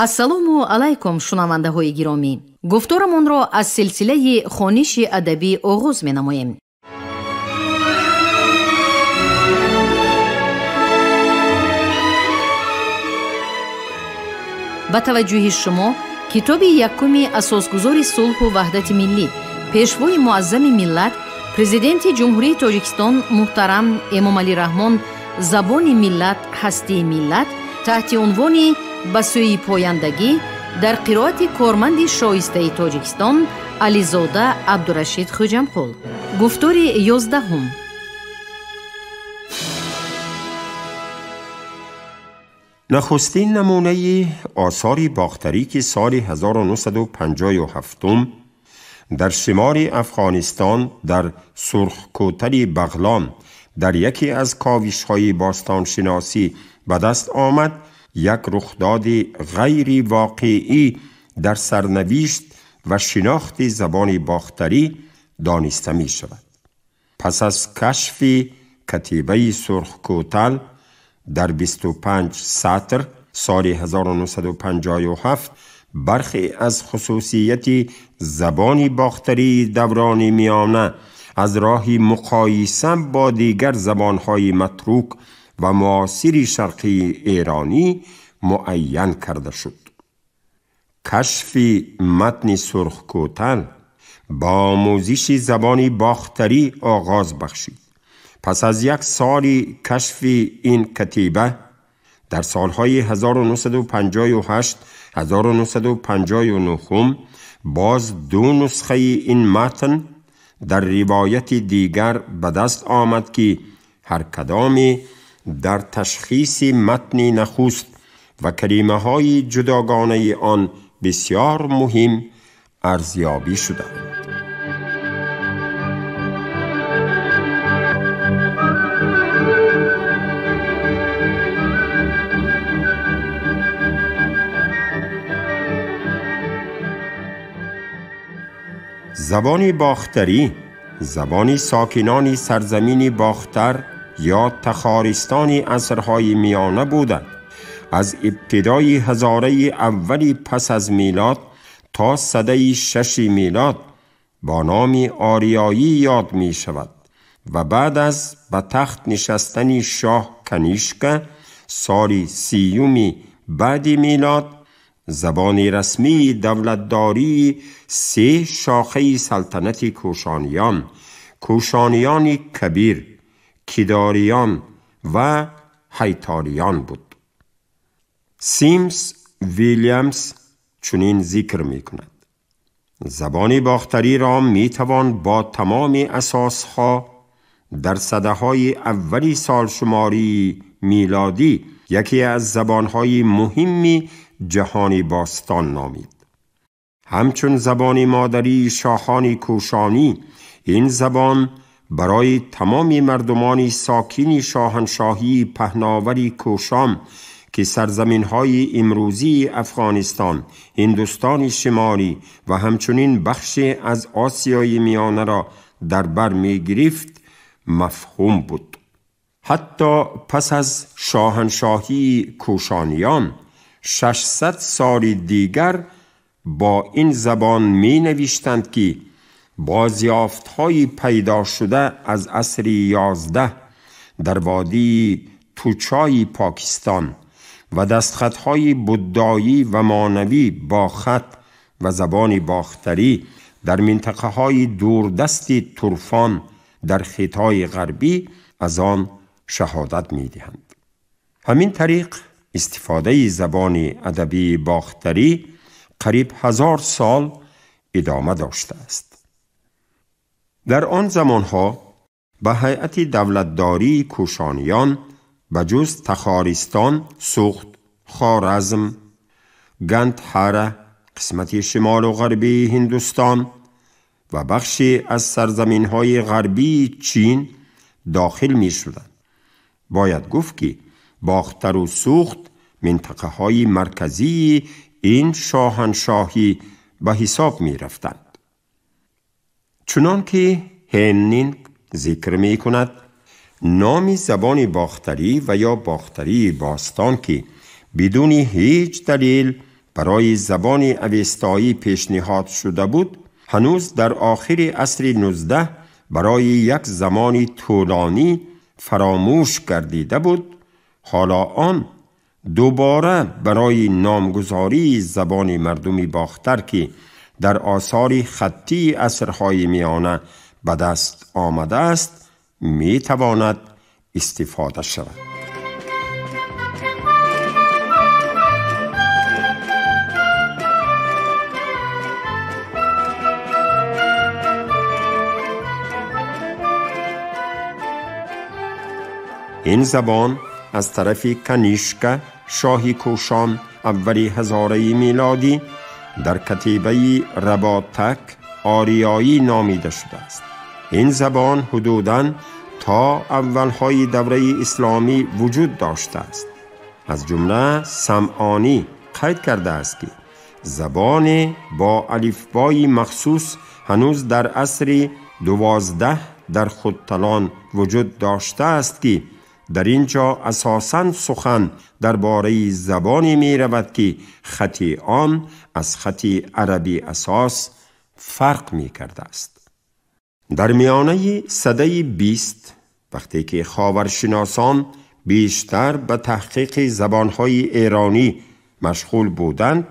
ассалому алайкум шунавандаҳои гиромӣ. гуфторамонро аз силсилаи хониши адабӣ оғоз менамоем. ба таваҷҷӯҳи шумо китоби якуми асосгузори сулҳу ваҳдати миллӣ, пешвои муаззами миллат, президенти ҷумҳурии Тоҷикистон муҳтарам Эмомалӣ Раҳмон забони миллат ҳастии миллат таҳти унвони ба сӯи пояндагӣ дар қироати корманди шоистаи Тоҷикистон Ализода Абдурашид Хуҷамқул. гуфтори 11. نخستین نمونه آثار باختری که سال 1957 در شمال افغانستان در سرخکوتل بغلان در یکی از کاوش‌های باستانشناسی به دست آمد، یک رخداد غیر واقعی در سرنوشت و شناخت زبان باختری دانسته می شود. پس از کشف کتیبه سرخکوتل در 25 سطر سال 1957 برخی از خصوصیت زبان باختری دوران میانه از راه مقایسه با دیگر زبانهای متروک و معاصر شرقی ایرانی معین کرده شد. کشف متن سرخکوتل با آموزش زبان باختری آغاز بخشید. پس از یک سال کشف این کتیبه در سالهای 1958 1959 باز 2 نسخه این متن در روایت دیگر به دست آمد که هر کدام در تشخیص متن نخست و کلمه های جداگانه آن بسیار مهم ارزیابی شدند. زبان باختری زبانی ساکنان سرزمین باختر یا تخارستان عصرهای میانه بودند. از ابتدای هزاره اولی پس از میلاد تا سده 6 میلاد با نام آریایی یاد می شود و بعد از به تخت نشستن شاه کنیشک سال 30 بعد میلاد زبان رسمی دولتداری 3 شاخه سلطنت کوشانیان کبیر، کیداریان و هیتاریان بود. سیمز ویلیامز چنین ذکر می کند: زبان باختری را می توان با تمام اساسها در سده‌های اولی سالشماری میلادی یکی از زبانهای مهمی جهان باستان نامید. همچون زبان مادری شاهان کوشانی، این زبان برای تمام مردمان ساکن شاهنشاهی پهناوری کوشان که سرزمین‌های امروزی افغانستان، هندوستان شمالی و همچنین بخش از آسیای میانه را در بر می‌گرفت مفهوم بود. حتی پس از شاهنشاهی کوشانیان 600 سال دیگر با این زبان می نوشتند که بازیافت‌های پیدا شده از عصر 11 در وادی توچای پاکستان و دستخطهای بودایی و مانوی با خط و زبان باختری در منطقه‌های دوردست تورفان در خطای غربی از آن شهادت می‌دهند. همین طریق استفاده زبان ادبی باختری قریب 1000 سال ادامه داشته است. در آن زمانها به هیئت دولتداری کوشانیان بجز تخارستان، سوخت، خوارزم، گندهاره، قسمت شمال و غربی هندوستان و بخشی از سرزمین‌های غربی چین داخل می شدند. باید گفت که باختر و سوخت منطقه‌های مرکزی این شاهنشاهی به حساب می رفتند. چنان که هنینگ ذکر می کند، نام زبان باختری و یا باختری باستان که بدون هیچ دلیل برای زبان اوستایی پیشنهاد شده بود، هنوز در آخر عصر 19 برای یک زمانی طولانی فراموش گردیده بود. حالا آن دوباره برای نامگذاری زبان مردمی باختر که در آثار خطی عصرهای میانه به دست آمده است می تواند استفاده شود. این زبان از طرف کنیشک شاه کوشان اول هزاره میلادی در کتیبه رباطک آریایی نامیده شده است. این زبان حدوداً تا اولهای دوره اسلامی وجود داشته است. از جمله سمعانی قید کرده است که زبان با الفبای مخصوص هنوز در عصر 12 در خودتلان وجود داشته است که در اینجا اساساً سخن درباره زبانی می رود که خط آن از خط عربی اساس فرق می کرده است. در میانه سده 20 وقتی که خاورشناسان بیشتر به تحقیق زبانهای ایرانی مشغول بودند،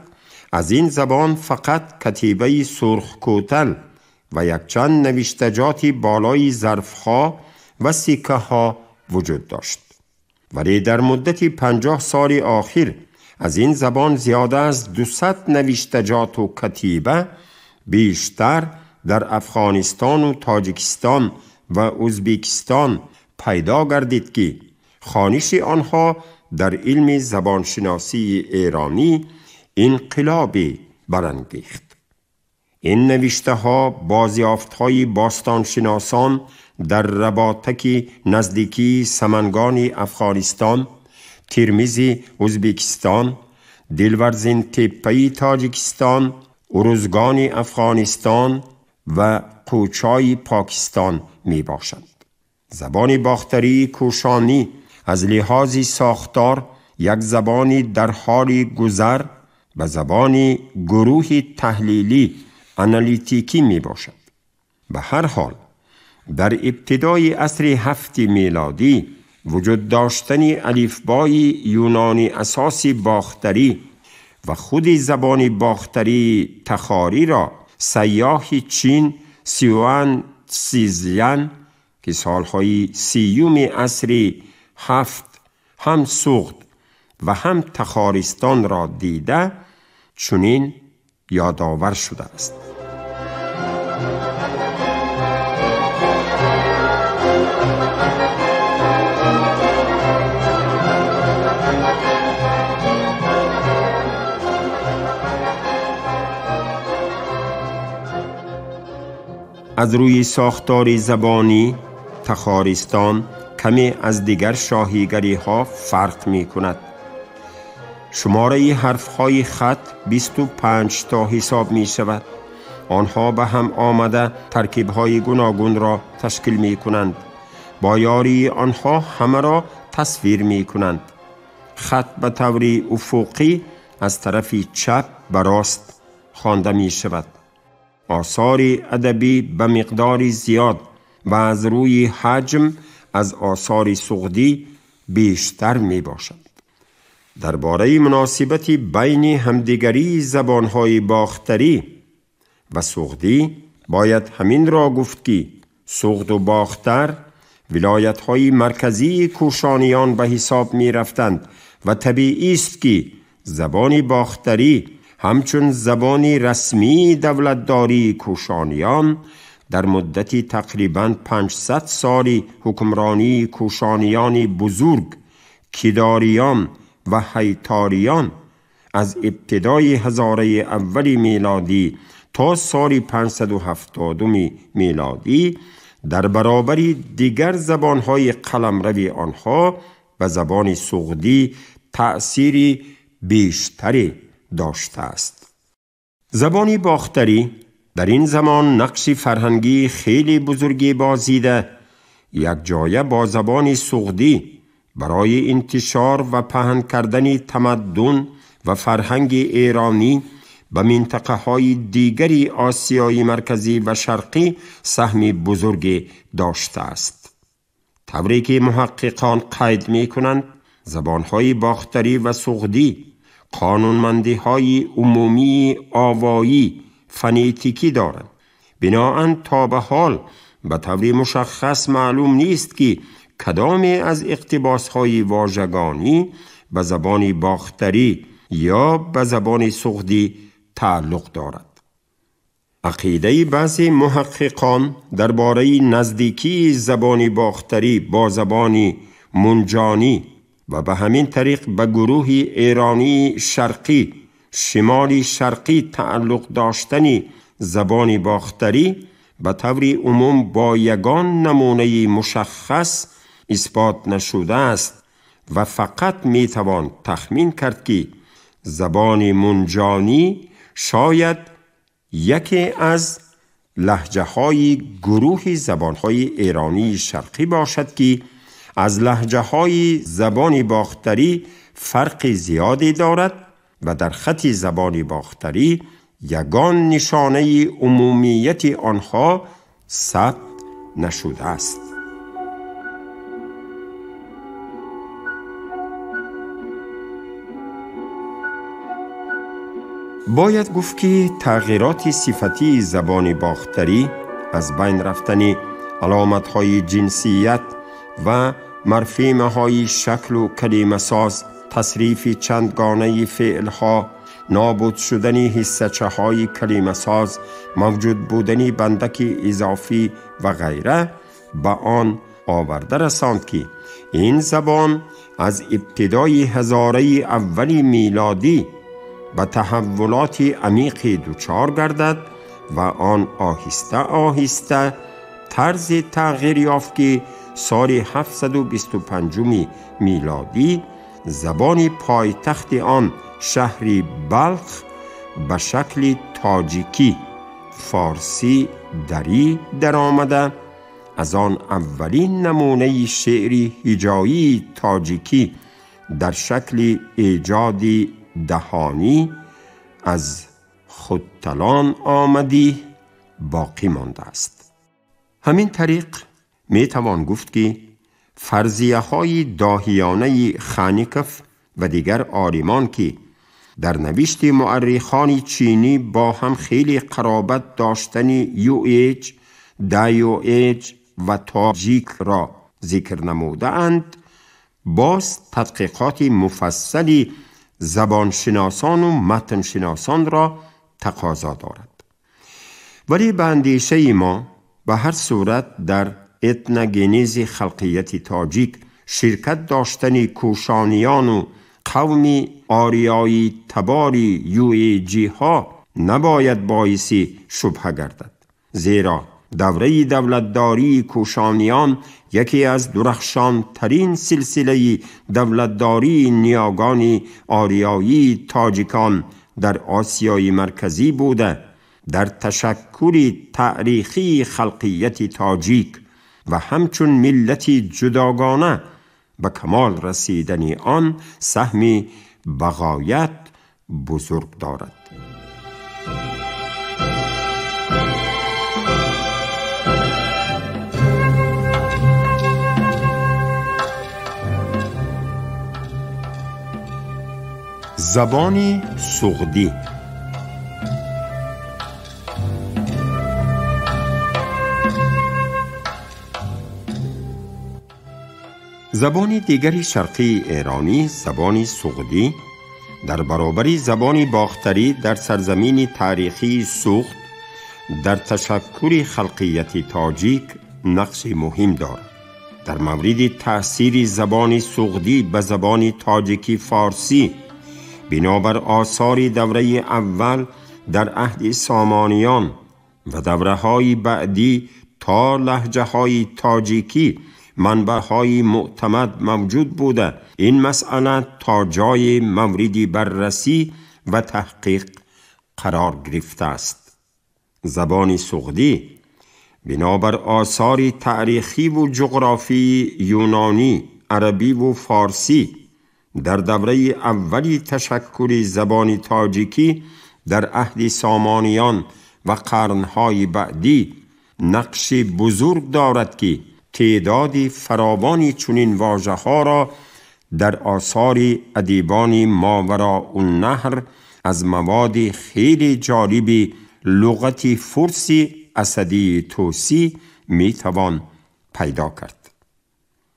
از این زبان فقط کتیبه سرخکوتل و یک چند نوشتجات بالای ظرفها و سکه ها وجود داشت. ولی در مدت 50 سال آخر از این زبان زیاده از 200 نوشتجات و کتیبه بیشتر در افغانستان و تاجیکستان و ازبکستان پیدا گردید که خوانش آنها در علم زبانشناسی ایرانی انقلابی برانگیخت. این نوشته ها بازیافت های باستانشناسان در رباطک نزدیکی سمنگان افغانستان، ترمیز ازبکستان، دلورزین تپه‌ای تاجیکستان، ارزگان افغانستان و قوچای پاکستان می باشند. زبان باختری کوشانی از لحاظ ساختار یک زبانی در حال گذر به زبان گروه تحلیلی آنالیتیکی می باشد. به هر حال در ابتدای عصر 7 میلادی وجود داشتن الفبای یونانی اساسی باختری و خود زبان باختری تخاری را سیاح چین سیوان سیزیان که سالهای 30 عصر 7 هم سوخت و هم تخارستان را دیده چنین یادآور شده است. از روی ساختار زبانی تخارستان کمی از دیگر شاهیگری ها فرق می کند. شماره حرف های خط 25 تا حساب می شود. آنها به هم آمده ترکیب های گوناگون را تشکیل می کنند. با یاری آنها همه را تصویر می کنند. خط به طور افقی از طرف چپ به راست خوانده می شود. آثار ادبی به مقدار زیاد و از روی حجم از آثار سغدی بیشتر می باشد. درباره مناسبت بین همدیگری زبانهای باختری و سغدی باید همین را گفت که سغد و باختر ولایت‌های مرکزی کوشانیان به حساب می رفتند و طبیعی است که زبان باختری همچون زبان رسمی دولتداری کوشانیان در مدتی تقریباً 500 سال حکمرانی کوشانیان بزرگ کیداریان و هیتاریان از ابتدای هزاره اول میلادی تا سال 570 میلادی در برابر دیگر زبانهای قلمرو آنها و زبان سغدی تأثیری بیشتری داشته است. زبان باختری در این زمان نقش فرهنگی خیلی بزرگی بازیده، یک جایه با زبان سغدی برای انتشار و پهن کردن تمدن و فرهنگ ایرانی به منطقه های دیگری آسیای مرکزی و شرقی سهمی بزرگی داشته است. طوری که محققان قید می کنند زبانهای باختری و سغدی قانونمندی های عمومی آوایی فنیتیکی دارند. بناهن تا به حال به طور مشخص معلوم نیست که کدام از اقتباس های واژگانی به زبان باختری یا به زبان سغدی تعلق دارد. عقیده بعضی محققان درباره نزدیکی زبان باختری با زبان منجانی و به همین طریق به گروه ایرانی شرقی شمالی شرقی تعلق داشتنی زبان باختری به طور عموم با یگان نمونه مشخص اثبات نشده است و فقط میتوان تخمین کرد که زبان منجانی شاید یکی از لهجه های گروه زبان های ایرانی شرقی باشد که از لهجه های زبان باختری فرق زیادی دارد و در خط زبان باختری یگان نشانه عمومیت آنها ثبت نشده است. باید گفت که تغییرات صفتی زبان باختری از بین رفتن علامت‌های جنسیت و مرفیم‌های شکل و کلمه ساز، تصریف چندگانه فعل‌ها، نابود شدن حصه‌چه‌های کلمه ساز، موجود بودن بندک اضافی و غیره به آن آورده رساند که این زبان از ابتدای هزاره اول میلادی به تحولات عمیقی دچار گردد و آن آهسته آهسته طرز تغییر یافت که سال 725 میلادی زبان پایتخت آن شهر بلخ به شکل تاجیکی فارسی دری در آمده از آن اولین نمونه شعری هجایی تاجیکی در شکل ایجادی دهانی از خودتلان آمدی باقی مانده است. همین طریق می توان گفت که فرضیه های داهیانه خانیکف و دیگر عالمان که در نوشت مورخان چینی با هم خیلی قرابت داشتن یوئیج، دایوئیج و تاجیک را ذکر نموده اند، باز تحقیقات مفصلی زبانشناسان و متنشناسان را تقاضا دارد. ولی به اندیشه ما به هر صورت در اتنوگنیز خلقیت تاجیک شرکت داشتن کوشانیان و قوم آریایی تباری یوئیجی ها نباید باعث شبهه گردد، زیرا دوره دولتداری کوشانیان یکی از درخشان ترین سلسله دولتداری نیاگان آریایی تاجیکان در آسیای مرکزی بوده. در تشکل تاریخی خلقیت تاجیک و همچون ملت جداگانه به کمال رسیدن آن سهمی بغایت بزرگ دارد. زبان سغدی زبان دیگری شرقی ایرانی، زبان سغدی، در برابر زبان باختری در سرزمین تاریخی سغد در تشکل خلقیت تاجیک نقش مهم دارد. در مورد تأثیر زبان سغدی به زبان تاجیکی فارسی بنابر آثار دوره اول در عهد سامانیان و دوره‌های بعدی تا لهجه‌های تاجیکی منبع‌های معتمد موجود بوده، این مسئله تا جای مورد بررسی و تحقیق قرار گرفته است. زبان سغدی بنابر آثار تاریخی و جغرافی یونانی، عربی و فارسی در دوره اولی تشکل زبان تاجیکی در عهد سامانیان و قرنهای بعدی نقش بزرگ دارد که تعداد فراوانی چنین واژه‌ها را در آثار ادیبان ماوراءالنهر از مواد خیلی جالب لغت فارسی اسدی توسی میتوان پیدا کرد.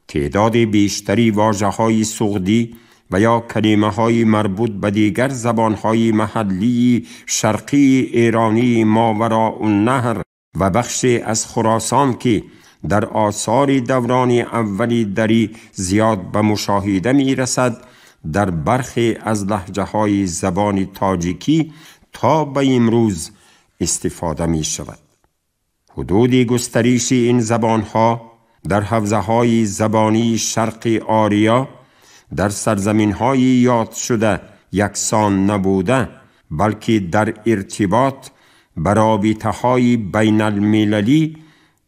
تعداد بیشتری واژه‌های سغدی و یا کلمه‌های مربوط به دیگر زبان‌های محلی شرقی ایرانی ماوراءالنهر و بخشی از خراسان که در آثار دوران اولی دری زیاد به مشاهده می رسد، در برخی از لهجه‌های زبان تاجیکی تا به امروز استفاده می شود. حدود گستریش این زبان‌ها در حوزه‌های زبانی شرق آریا در سرزمین‌های یاد شده یکسان نبوده، بلکه در ارتباط به رابطه‌های بین المللی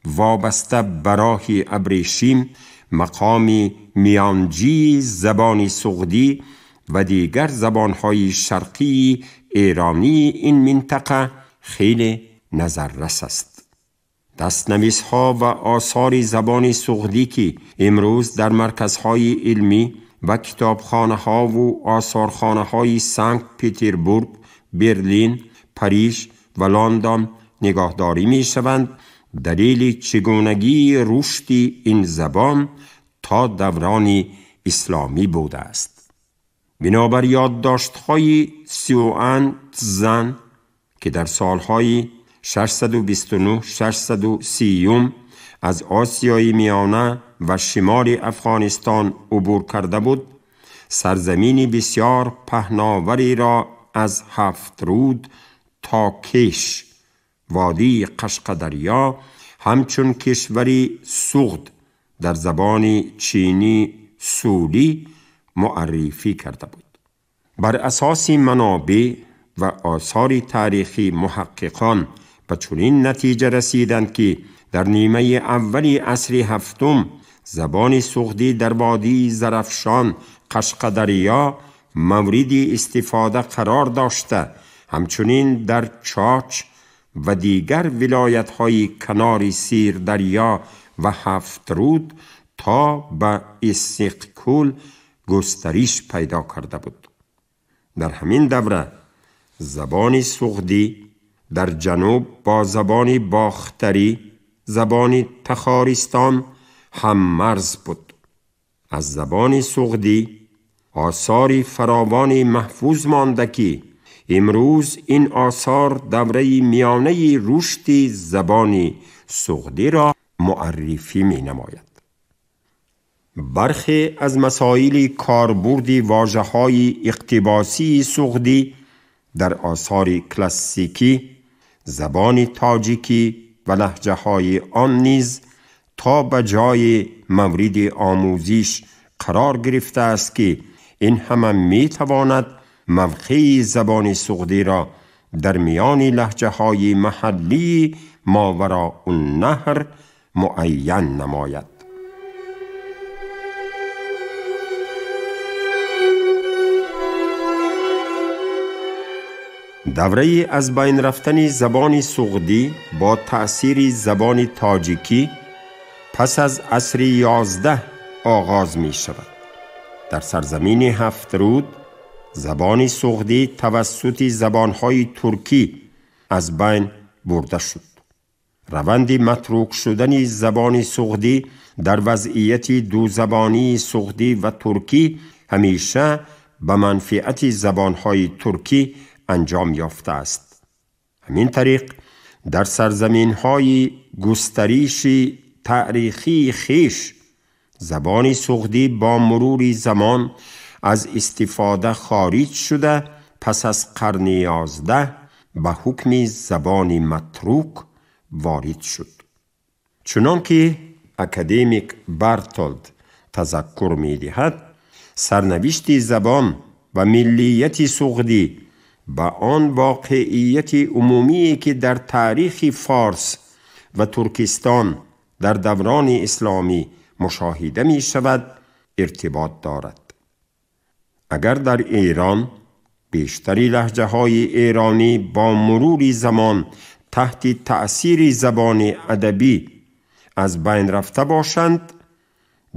وابسته به راه ابریشم مقام میانجی زبان سغدی و دیگر زبان‌های شرقی ایرانی این منطقه خیلی نظررس است. دست‌نویس‌ها و آثار زبان سغدی که امروز در مرکزهای علمی و کتابخانه‌ها و آثارخانه‌های سنت پترزبورگ، برلین، پاریس و لندن نگهداری می‌شوند، دلیل چگونگی رشد این زبان تا دوران اسلامی بوده است. بنابر یادداشت‌های سیوان تزن که در سالهای 629-630 از آسیای میانه و شمال افغانستان عبور کرده بود، سرزمین بسیار پهناوری را از هفت‌رود تا کش وادی قشقدریا همچون کشوری سغد در زبان چینی سولی معرفی کرده بود. بر اساس منابع و آثار تاریخی محققان به چنین نتیجه رسیدند که در نیمه اولی عصر هفتم زبان سغدی در وادی زرافشان قشقدریا مورد استفاده قرار داشته، همچنین در چاچ و دیگر ولایت‌های کنار سیر دریا و هفت‌رود تا به استقلال گسترش پیدا کرده بود. در همین دوره زبان سغدی در جنوب با زبان باختری، زبان تخارستان هم مرز بود. از زبان سغدی آثار فراوانی محفوظ مانده که امروز این آثار دوره میانه رشد زبان سغدی را معرفی می نماید. برخی از مسائل کاربرد واژه‌های اقتباسی سغدی در آثار کلاسیکی زبان تاجیکی و لهجه‌های آن نیز تا به جای مورد آموزش قرار گرفته است که این همه می تواند موقع زبان سغدی را در میان لهجه‌های محلی ماوراءالنهر معین نماید. دوره از بین رفتن زبان سغدی با تأثیر زبان تاجیکی پس از عصر 11 آغاز می شود. در سرزمین هفت‌رود زبان سغدی توسط زبانهای ترکی از بین برده شد. روند متروک شدن زبان سغدی در وضعیت دو زبانی سغدی و ترکی همیشه به منفعت زبانهای ترکی انجام یافته است. همین طریق در سرزمین‌های گستریش تاریخی خویش زبان سغدی با مرور زمان از استفاده خارج شده پس از قرن 11 به حکم زبان متروک وارد شد. چنانکه اکادمیک برتولد تذکر می دهد، سرنوشت زبان و ملیت سغدی با آن واقعیت عمومی که در تاریخ فارس و ترکستان در دوران اسلامی مشاهده می شود ارتباط دارد. اگر در ایران بیشتری لهجه‌های ایرانی با مرور زمان تحت تأثیر زبان ادبی از بین رفته باشند،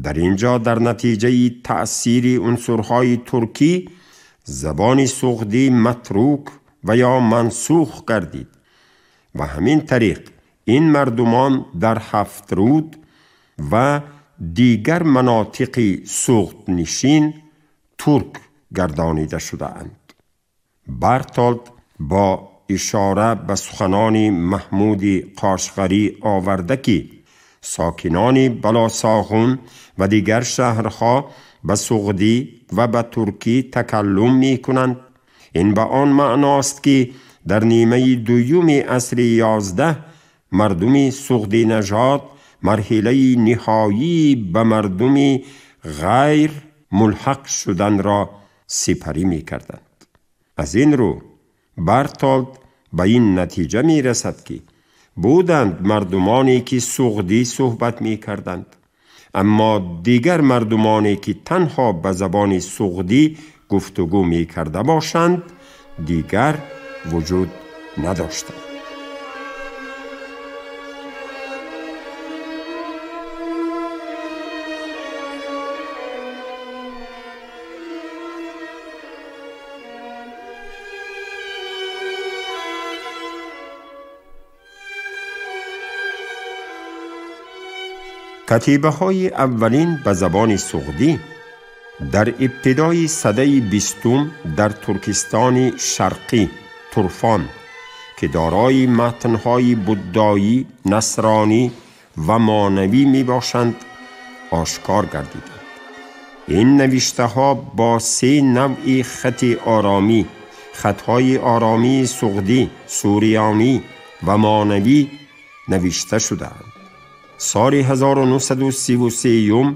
در اینجا در نتیجه تأثیر عنصرهای ترکی زبان سغدی متروک و یا منسوخ گردید و همین طریق این مردمان در هفت‌رود و دیگر مناطق سغد نشین ترک گردانیده شده‌اند. برتولد با اشاره به سخنان محمود قاشقری آورده که ساکنان بلاساغون و دیگر شهرها به سغدی و به ترکی تکلم می کنند. این به آن معناست که در نیمه دوم عصر 11 مردم سغدی نژاد مرحله نهایی به مردم غیر ملحق شدن را سپری می کردند. از این رو برتولد به این نتیجه می رسد که بودند مردمانی که سغدی صحبت می کردند، اما دیگر مردمانی که تنها به زبان سغدی گفتگو می کرده باشند دیگر وجود نداشتند. کتیبه های اولین به زبان سغدی در ابتدای سده 20 در ترکستان شرقی ترفان که دارای متنهای بودایی، نصرانی و مانوی می باشند آشکار گردیدند. این نوشته ها با 3 نوع خط آرامی، خطهای آرامی سغدی، سوریانی و مانوی نوشته شدند. سال 1933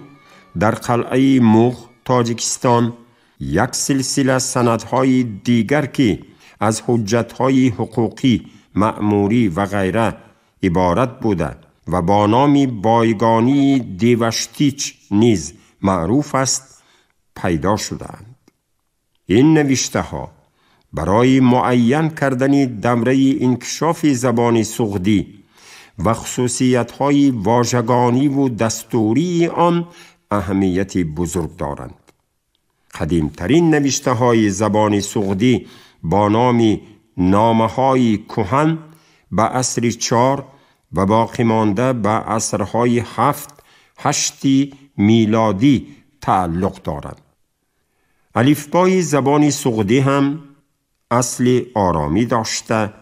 در قلعه موغ تاجیکستان یک سلسله سندهای دیگر که از حجتهای حقوقی، مأموری و غیره عبارت بوده و با نام بایگانی دیوشتیچ نیز معروف است پیدا شدند. این نوشته ها برای معین کردن دوره انکشاف زبان سغدی و خصوصیت‌های واژگانی و دستوری آن اهمیت بزرگ دارند. قدیمترین نوشته‌های زبان سغدی با نام نامه‌های کهن به عصر 4 و باقی مانده به عصرهای 7-8 میلادی تعلق دارند. الفبای زبان سغدی هم اصل آرامی داشته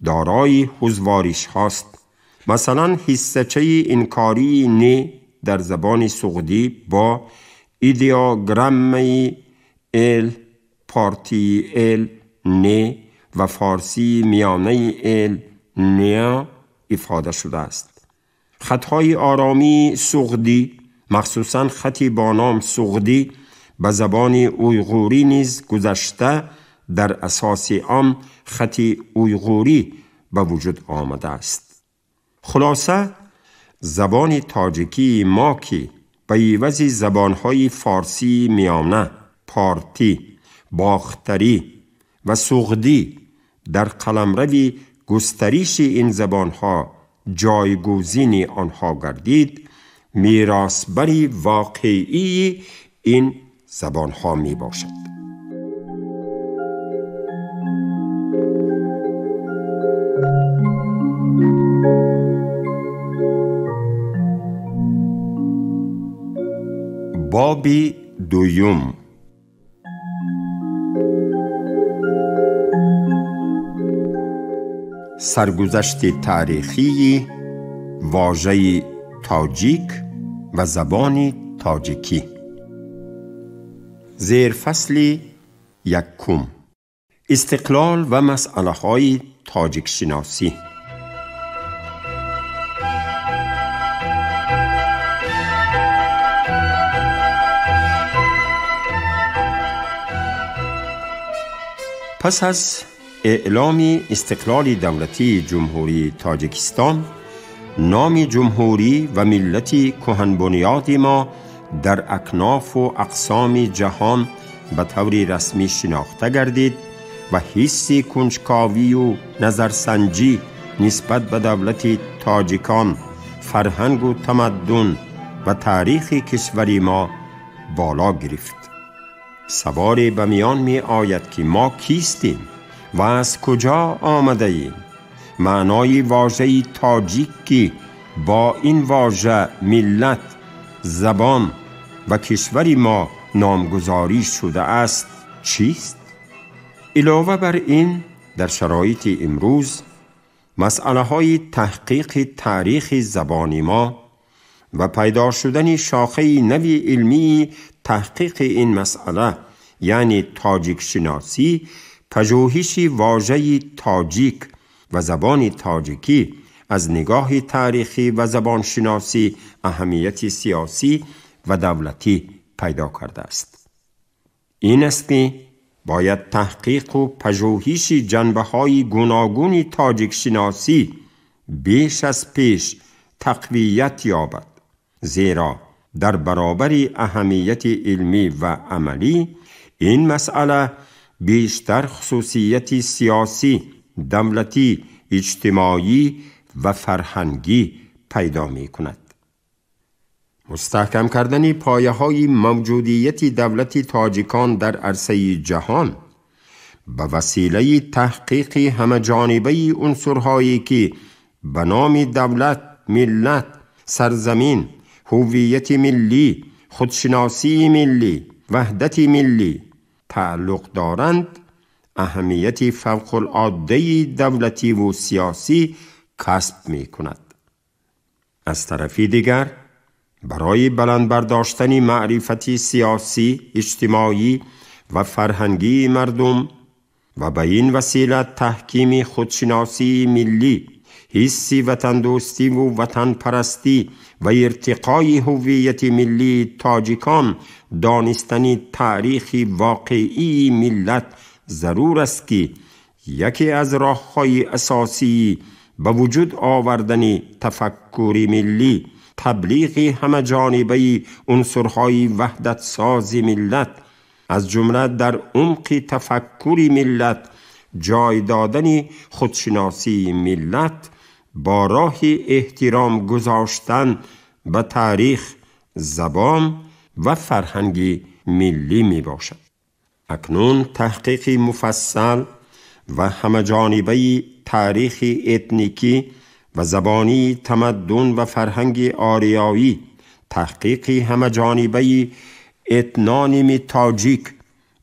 دارای حذف‌وارش هاست. مثلا حصه‌چه انکاری ن در زبان سغدی با ایدئوگرام ال، پارتی ال، ن و فارسی میانه ال، نیا افاده شده است. خطهای آرامی سغدی، مخصوصاً خطی با نام سغدی به زبان اویغوری نیز گذشته، در اساس آن خطی اویغوری به وجود آمده است. خلاصه زبان تاجیکی ما که به عوض زبانهای فارسی میانه، پارتی، باختری و سغدی در قلمرو گستریش این زبانها جایگزین آنها گردید، میراثبری واقعی این زبانها می باشد. باب دوم، سرگذشت تاریخی واژه تاجیک و زبان تاجیکی. زیر فصل 1، استقلال و مسئله های تاجیک شناسی. پس از اعلام استقلال دولتی جمهوری تاجیکستان، نام جمهوری و ملتی کهن بنیاد ما در اکناف و اقسام جهان به طور رسمی شناخته گردید و حس کنجکاوی و نظرسنجی نسبت به دولت تاجیکان، فرهنگ و تمدن و تاریخ کشور ما بالا گرفت. سوال به میان می آید که ما کیستیم و از کجا آمده ایم؟ معنای واژه تاجیک که با این واژه ملت، زبان و کشور ما نامگذاری شده است چیست؟ علاوه بر این، در شرایط امروز مسئله های تحقیق تاریخ زبان ما و پیدا شدن شاخه نوی علمی تحقیق این مسئله یعنی تاجیک شناسی، پژوهش واژه تاجیک و زبان تاجیکی از نگاه تاریخی و زبان شناسی اهمیت سیاسی و دولتی پیدا کرده است. این است که باید تحقیق و پژوهش جنبه‌های گوناگون تاجیک شناسی بیش از پیش تقویت یابد، زیرا در برابر اهمیت علمی و عملی این مسئله بیشتر خصوصیت سیاسی، دولتی، اجتماعی و فرهنگی پیدا می کند. مستحکم کردن پایه‌های موجودیت دولت تاجیکان در عرصه جهان به وسیله تحقیق همه‌جانبه عنصرهایی که به نام دولت، ملت، سرزمین، هویت ملی، خودشناسی ملی، وحدت ملی تعلق دارند، اهمیت فوق‌العاده دولتی و سیاسی کسب می کند. از طرفی دیگر برای بلند برداشتن معرفت سیاسی، اجتماعی و فرهنگی مردم و به این وسیله تحکیم خودشناسی ملی، حس وطن دوستی و وطن پرستی و ارتقای هویت ملی تاجیکان، دانستن تاریخ واقعی ملت ضرور است که یکی از راه‌های اساسی به وجود آوردن تفکر ملی، تبلیغ همه جانبه عنصرهای وحدت ساز ملت، از جمله در عمق تفکر ملت جای دادن خودشناسی ملت با راه احترام گذاشتن به تاریخ، زبان و فرهنگ ملی می باشد. اکنون تحقیق مفصل و همه جانبه تاریخ اتنیکی و زبانی تمدن و فرهنگ آریایی، تحقیق همه جانبه اتنانیم تاجیک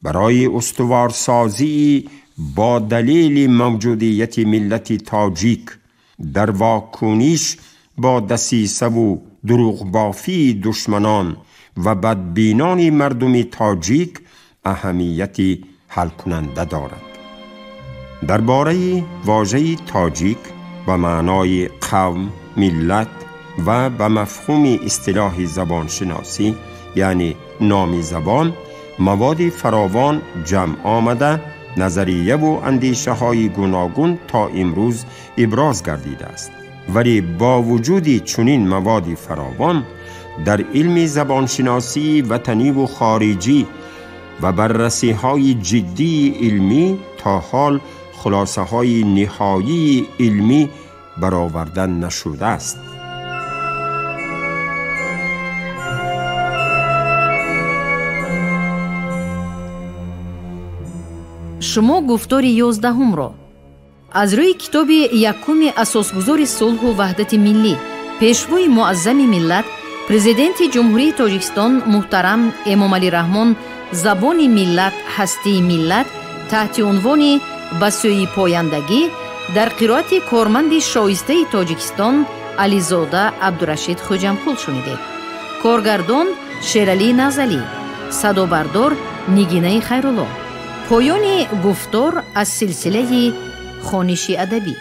برای استوارسازی با دلیل موجودیت ملت تاجیک در واکنش با دسیسه و دروغ بافی دشمنان و بدبینان مردم تاجیک اهمیت حل کننده دارد. درباره واژه تاجیک به معنای قوم، ملت و به مفهوم اصطلاح زبان شناسی یعنی نام زبان مواد فراوان جمع آمده، نظریه و اندیشه های گوناگون تا امروز ابراز گردیده است. ولی با وجود چنین مواد فراوان در علم زبان شناسی وطنی و خارجی و بررسی های جدی علمی تا حال خلاصه های نهایی علمی برآوردن نشده است. شما گفتار 11 را از روی کتاب یکم اساسگذار صلح و وحدت ملی، پیشوای معظم ملت، پرزیدنت جمهوری تاجیکستان محترم امامعلی رحمان، زبان ملت هستی ملت، تحت عنوان به سوی پایندگی در قرائت کارمند شایسته تاجیکستان علیزاده عبدالرشید خوجمپول شنیدید. کارگردان شیرعلی نزلی، صدابردار نگینه خیرالله. پایان گفتار از سلسله خوانش ادبی.